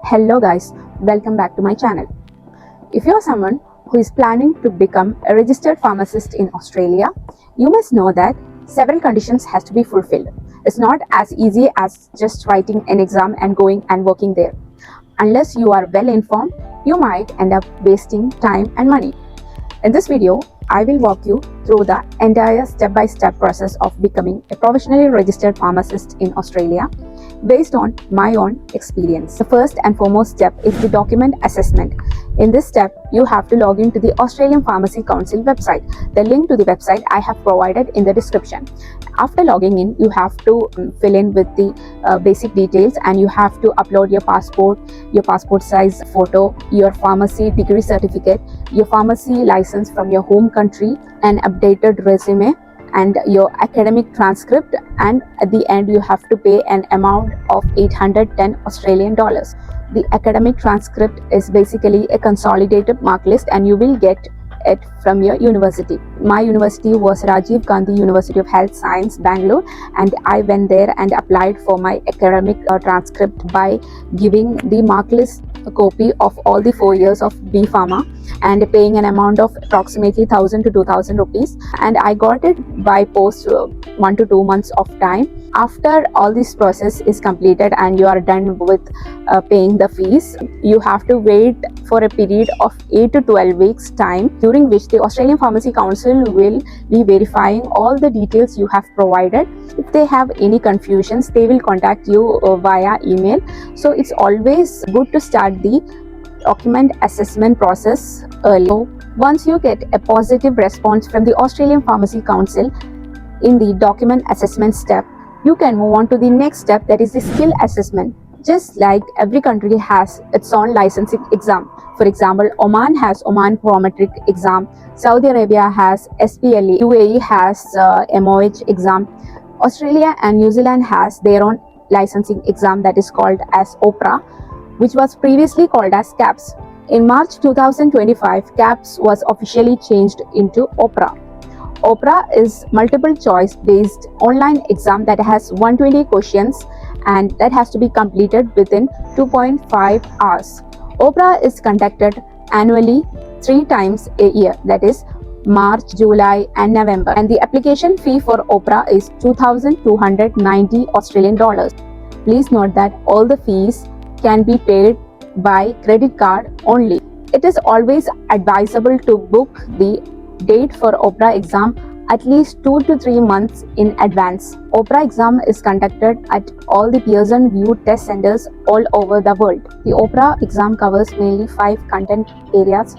Hello guys, welcome back to my channel. If you are someone who is planning to become a registered pharmacist in Australia, you must know that several conditions has to be fulfilled. It's not as easy as just writing an exam and going and working there. Unless you are well informed, you might end up wasting time and money. In this video, I will walk you through the entire step-by-step process of becoming a provisionally registered pharmacist in Australia based on my own experience. The first and foremost step is the document assessment. In this step, you have to log into the Australian Pharmacy Council website. The link to the website I have provided in the description. After logging in, you have to fill in with the basic details, and you have to upload your passport size photo, your pharmacy degree certificate, your pharmacy license from your home country, an updated resume, and your academic transcript, and at the end you have to pay an amount of 810 Australian dollars. The academic transcript is basically a consolidated mark list, and you will get it from your university. My university was Rajiv Gandhi University of Health Science, Bangalore, and I went there and applied for my academic transcript by giving the mark list a copy of all the 4 years of B Pharma and paying an amount of approximately 1,000 to 2,000 rupees, and I got it by post 1 to 2 months of time. After all this process is completed and you are done with paying the fees, you have to wait for a period of 8 to 12 weeks time, during which the Australian Pharmacy Council will be verifying all the details you have provided. If they have any confusions, they will contact you via email. So it's always good to start the document assessment process early. So once you get a positive response from the Australian Pharmacy Council in the document assessment step, you can move on to the next step, that is the skill assessment. Just like every country has its own licensing exam. For example, Oman has Oman Prometric exam, Saudi Arabia has SPLE, UAE has MOH exam, Australia and New Zealand has their own licensing exam that is called as OPRA, which was previously called as CAPS. In March 2025, CAPS was officially changed into OPRA. OPRA is multiple choice based online exam that has 120 questions and that has to be completed within 2.5 hours. OPRA is conducted annually 3 times a year, that is March, July and November, and the application fee for OPRA is 2,290 Australian dollars. Please note that all the fees can be paid by credit card only. It is always advisable to book the date for OPRA exam at least 2 to 3 months in advance. OPRA exam is conducted at all the Pearson View test centers all over the world. The OPRA exam covers mainly 5 content areas.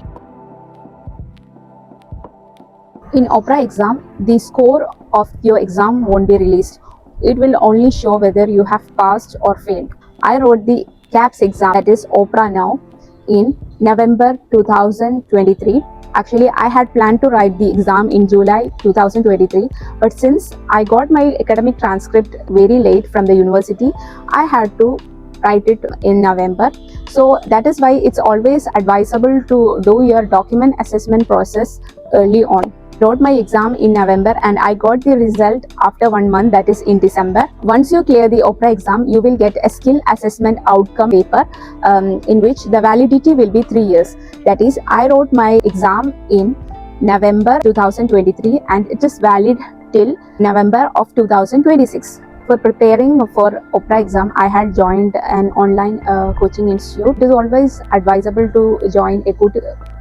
In OPRA exam, the score of your exam won't be released. It will only show whether you have passed or failed. I wrote the CAPS exam, that is OPRA now, in November 2023. Actually, I had planned to write the exam in July 2023, but since I got my academic transcript very late from the university, I had to write it in November. So that is why it's always advisable to do your document assessment process early on. Wrote my exam in November and I got the result after 1 month, that is in December. Once you clear the OPRA exam, you will get a skill assessment outcome paper in which the validity will be 3 years. That is, I wrote my exam in November 2023 and it is valid till November of 2026. For preparing for OPRA exam, I had joined an online coaching institute. It is always advisable to join a good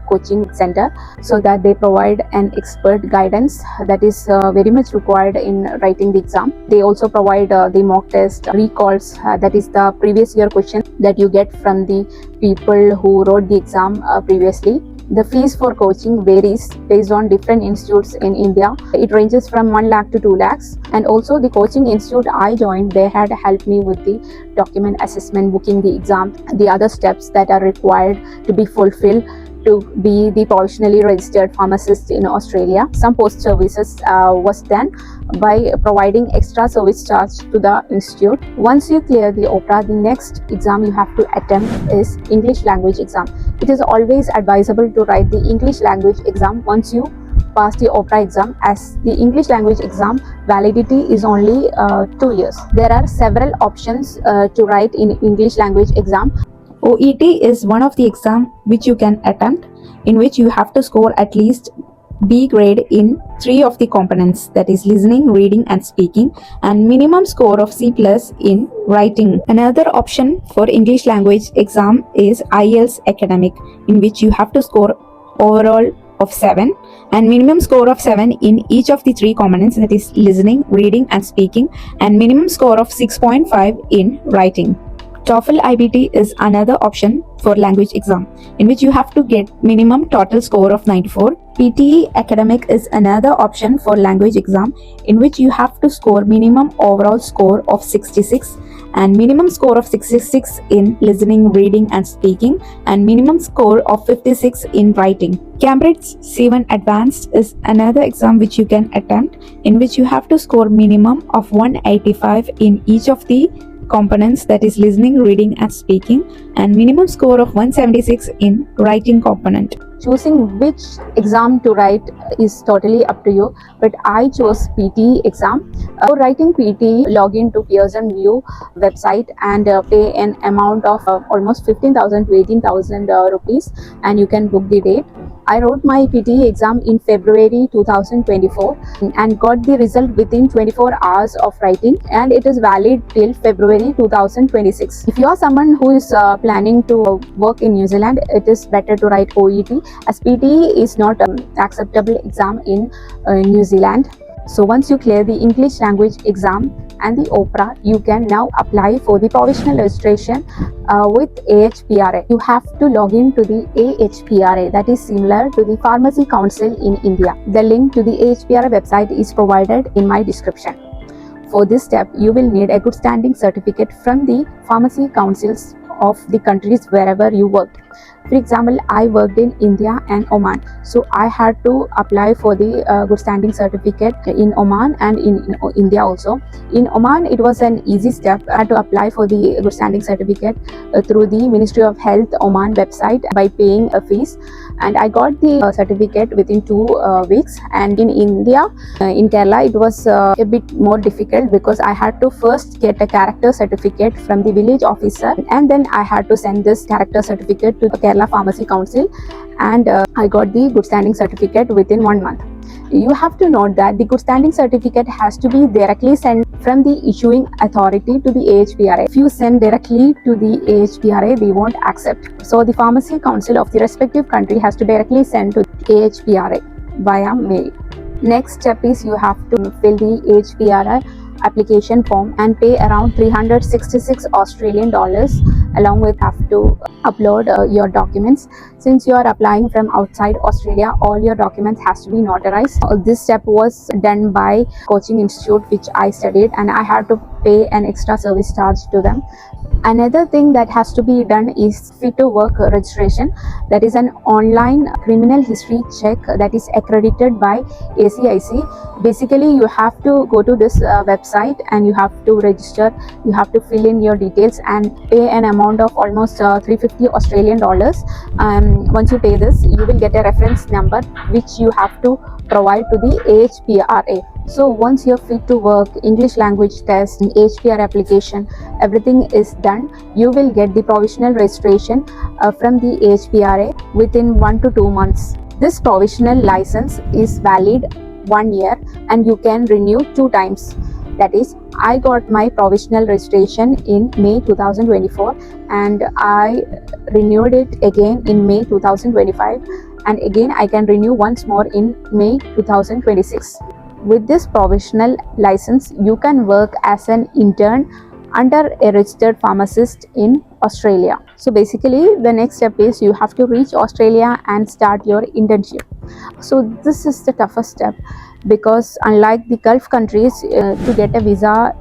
coaching center so that they provide an expert guidance that is very much required in writing the exam. They also provide the mock test recalls, that is the previous year question that you get from the people who wrote the exam previously. The fees for coaching varies based on different institutes in India. It ranges from 1 lakh to 2 lakhs. And also the coaching institute I joined, they had helped me with the document assessment, booking the exam, the other steps that are required to be fulfilled to be the provisionally registered pharmacist in Australia. Some post services was done by providing extra service charge to the institute. Once you clear the OPRA, the next exam you have to attempt is English language exam. It is always advisable to write the English language exam once you pass the OPRA exam, as the English language exam validity is only 2 years. There are several options to write in English language exam. OET is one of the exam which you can attempt, in which you have to score at least B grade in 3 of the components, that is listening, reading and speaking, and minimum score of C plus in writing. Another option for English language exam is IELTS academic, in which you have to score overall of 7 and minimum score of 7 in each of the 3 components, that is listening, reading and speaking, and minimum score of 6.5 in writing. TOEFL IBT is another option for language exam, in which you have to get minimum total score of 94. PTE academic is another option for language exam, in which you have to score minimum overall score of 66 and minimum score of 66 in listening, reading and speaking, and minimum score of 56 in writing. Cambridge C1 Advanced is another exam which you can attempt, in which you have to score minimum of 185 in each of the components, that is listening, reading and speaking, and minimum score of 176 in writing component. Choosing which exam to write is totally up to you, but I chose PTE exam. For writing PTE, log in to Pearson View website and pay an amount of almost 15,000 to 18,000 rupees, and you can book the date. I wrote my PTE exam in February 2024 and got the result within 24 hours of writing, and it is valid till February 2026. If you are someone who is planning to work in New Zealand, it is better to write OET, as PTE is not an acceptable exam in New Zealand. So once you clear the English language exam and the OPRA, you can now apply for the provisional registration with AHPRA. You have to log in to the AHPRA, that is similar to the Pharmacy Council in India. The link to the AHPRA website is provided in my description. For this step, you will need a good standing certificate from the pharmacy councils of the countries wherever you worked. For example, I worked in India and Oman, so I had to apply for the good standing certificate in Oman and in India also. In Oman, it was an easy step. I had to apply for the good standing certificate through the Ministry of Health Oman website by paying a fees, and I got the certificate within 2 weeks. And in India, in Kerala, it was a bit more difficult, because I had to first get a character certificate from the village officer, and then I had to send this character certificate to the Kerala Pharmacy Council, and I got the good standing certificate within 1 month. You have to note that the good standing certificate has to be directly sent from the issuing authority to the AHPRA. If you send directly to the AHPRA, they won't accept. So the Pharmacy Council of the respective country has to directly send to the AHPRA via mail. Next step is you have to fill the AHPRA application form and pay around 366 Australian dollars. Along with have to upload your documents. Since you are applying from outside Australia, all your documents has to be notarized. This step was done by Coaching Institute, which I studied, and I had to pay an extra service charge to them. Another thing that has to be done is Fit to Work registration. That is an online criminal history check that is accredited by ACIC. Basically, you have to go to this website and you have to register. You have to fill in your details and pay an amount of almost 350 Australian dollars. Once you pay this, you will get a reference number which you have to provide to the AHPRA. So once you're fit to work, English language test, AHPR application, everything is done, you will get the provisional registration from the AHPRA within 1 to 2 months. This provisional license is valid 1 year and you can renew 2 times. That is, I got my provisional registration in May 2024 and I renewed it again in May 2025, and again I can renew once more in May 2026. With this provisional license, you can work as an intern under a registered pharmacist in Australia. So basically, the next step is you have to reach Australia and start your internship. So this is the toughest step, because unlike the Gulf countries, to get a visa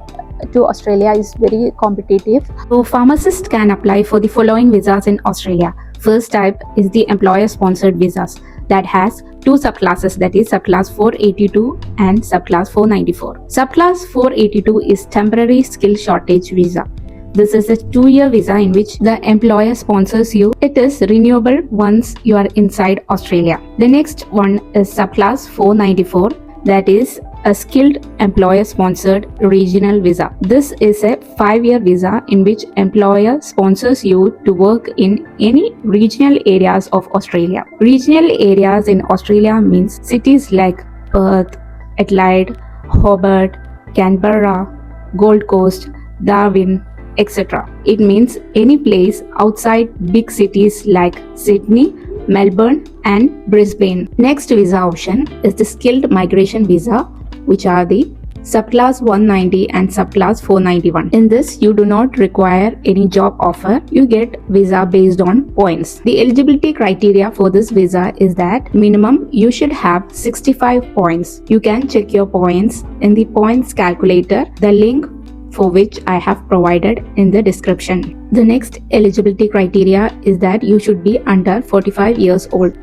to Australia is very competitive. So pharmacists can apply for the following visas in Australia. First type is the employer sponsored visas that has 2 subclasses, that is subclass 482 and subclass 494. Subclass 482 is temporary skill shortage visa. This is a 2-year visa in which the employer sponsors you. It is renewable once you are inside Australia. The next one is subclass 494, that is a skilled employer-sponsored regional visa. This is a 5-year visa in which employer sponsors you to work in any regional areas of Australia. Regional areas in Australia means cities like Perth, Adelaide, Hobart, Canberra, Gold Coast, Darwin, etc. It means any place outside big cities like Sydney, Melbourne and Brisbane. Next visa option is the skilled migration visa, which are the subclass 190 and subclass 491. In this, you do not require any job offer. You get visa based on points. The eligibility criteria for this visa is that minimum you should have 65 points. You can check your points in the points calculator, the link for which I have provided in the description. The next eligibility criteria is that you should be under 45 years old.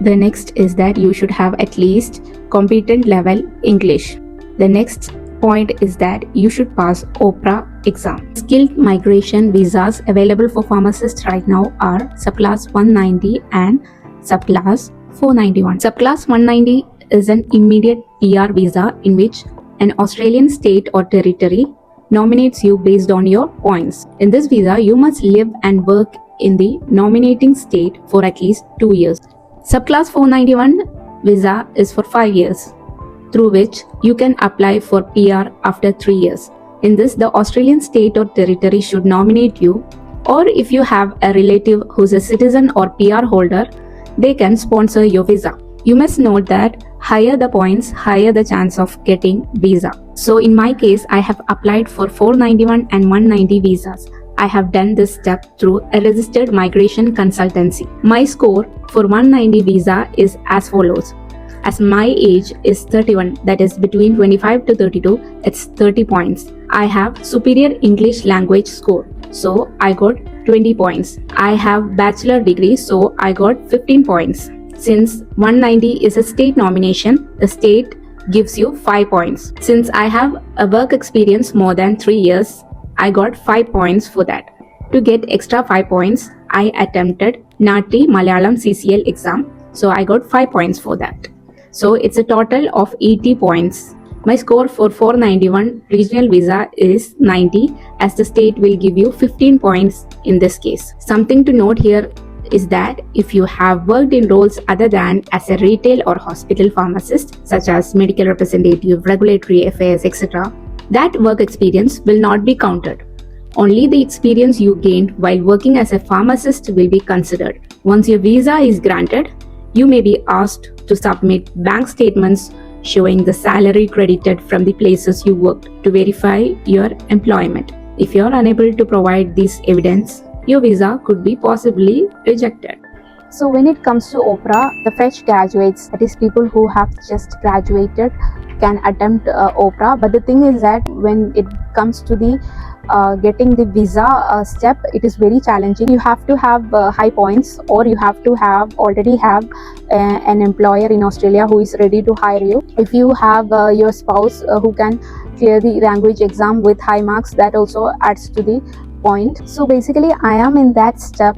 The next is that you should have at least competent level English. The next point is that you should pass OPRA exam. Skilled migration visas available for pharmacists right now are subclass 190 and subclass 491. Subclass 190 is an immediate PR visa in which an Australian state or territory nominates you based on your points. In this visa, you must live and work in the nominating state for at least 2 years. Subclass 491 visa is for 5 years, through which you can apply for PR after 3 years. In this, the Australian state or territory should nominate you, or if you have a relative who's a citizen or PR holder, they can sponsor your visa. You must note that higher the points, higher the chance of getting visa. So in my case, I have applied for 491 and 190 visas. I have done this step through a registered migration consultancy. My score for 190 visa is as follows. As my age is 31, that is between 25 to 32, it's 30 points. I have superior English language score, so I got 20 points. I have bachelor degree, so I got 15 points. Since 190 is a state nomination, the state gives you 5 points. Since I have a work experience more than 3 years, I got 5 points for that. To get extra 5 points, I attempted NATI Malayalam CCL exam, so I got 5 points for that. So it's a total of 80 points. My score for 491 regional visa is 90, as the state will give you 15 points in this case. Something to note here is that if you have worked in roles other than as a retail or hospital pharmacist, such as medical representative, regulatory affairs, etc., that work experience will not be counted. Only the experience you gained while working as a pharmacist will be considered. Once your visa is granted, you may be asked to submit bank statements showing the salary credited from the places you worked to verify your employment. If you are unable to provide this evidence, your visa could be possibly rejected. So when it comes to OPRA, the fresh graduates, that is people who have just graduated, can attempt OPRA. But the thing is that when it comes to the getting the visa step, it is very challenging. You have to have high points, or you have to already have an employer in Australia who is ready to hire you. If you have your spouse who can clear the language exam with high marks, that also adds to the point. So basically I am in that step.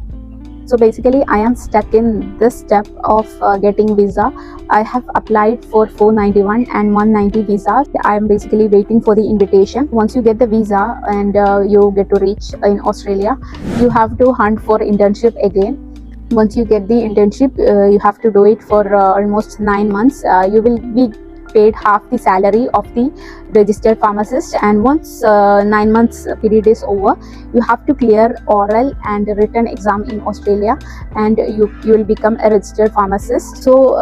I am stuck in this step of getting visa. I have applied for 491 and 190 visas. I am basically waiting for the invitation. Once you get the visa and you get to reach in Australia, you have to hunt for internship again. Once you get the internship, you have to do it for almost 9 months. You will be paid half the salary of the registered pharmacist, and once 9 months period is over, you have to clear oral and written exam in Australia, and you will become a registered pharmacist. So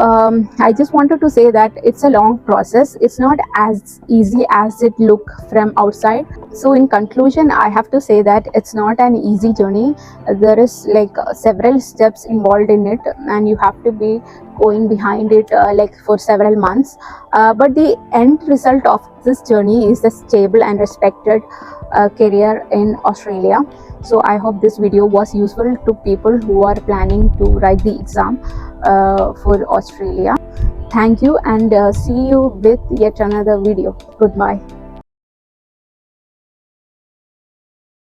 I just wanted to say that it's a long process. It's not as easy as it look from outside. So in conclusion, I have to say that it's not an easy journey. There is like several steps involved in it, and you have to be going behind it like for several months, but the end result of this journey is a stable and respected career in Australia. So I hope this video was useful to people who are planning to write the exam for Australia. Thank you, and see you with yet another video. Goodbye.